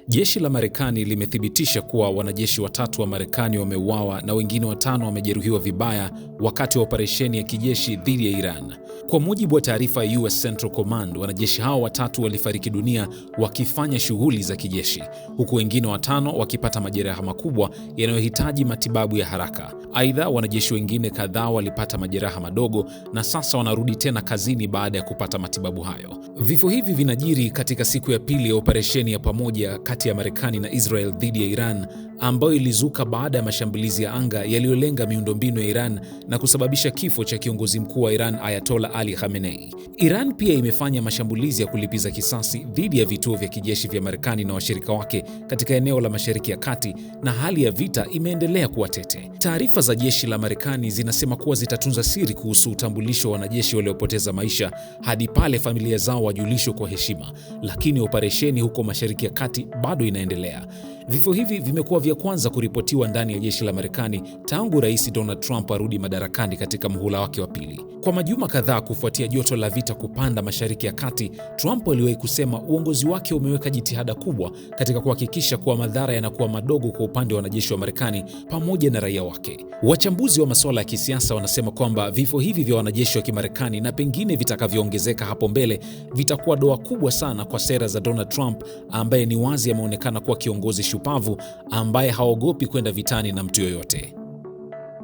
Jeshi la Marekani limethibitisha kuwa wanajeshi 3 wa Marekani wameuawa na wengine 5 wamejeruhiwa vibaya wakati wa operesheni ya kijeshi dhidi ya Iran. Kwa mujibu wa taarifa ya US Central Command, wanajeshi hao 3 walifariki dunia wakifanya shughuli za kijeshi, huku wengine 5 wakipata majeraha makubwa yanayohitaji matibabu ya haraka. Aidha, wanajeshi wengine kadhaa walipata majeraha madogo na sasa wanarudi tena kazini baada ya kupata matibabu hayo. Vifo hivi vinajiri katika siku ya pili ya operesheni ya pamoja kati ya Marekani na Israel dhidi ya Iran, ambayo ilizuka baada ya mashambulizi ya anga yaliyolenga miundombinu ya Iran na kusababisha kifo cha kiongozi mkuu wa Iran Ayatollah Ali Khamenei. Iran pia imefanya mashambulizi ya kulipiza kisasi dhidi ya vituo vya kijeshi vya Marekani na washirika wake katika eneo la Mashariki ya Kati, na hali ya vita imeendelea kuwa tete. Taarifa za jeshi la Marekani zinasema kuwa zitatunza siri kuhusu utambulisho wa wanajeshi waliopoteza maisha hadi pale familia zao wajulishwe kwa heshima, lakini operesheni huko Mashariki ya Kati bado inaendelea. Vifo hivi vimekuwa vya kwanza kuripotiwa ndani ya jeshi la Marekani tangu Rais Donald Trump arudi madarakani katika muhula wake wa pili. Kwa majuma kadhaa kufuatia joto la vita kupanda Mashariki ya Kati, Trump aliwahi kusema uongozi wake umeweka jitihada kubwa katika kuhakikisha kuwa madhara yanakuwa madogo kwa upande wa wanajeshi wa Marekani pamoja na raia wake. Wachambuzi wa masuala ya kisiasa wanasema kwamba vifo hivi vya wanajeshi wa Kimarekani na pengine vitakavyoongezeka hapo mbele vitakuwa doa kubwa sana kwa sera za Donald Trump, ambaye ni wazi ameonekana kuwa kiongozi shupavu ambaye haogopi kwenda vitani na mtu yoyote.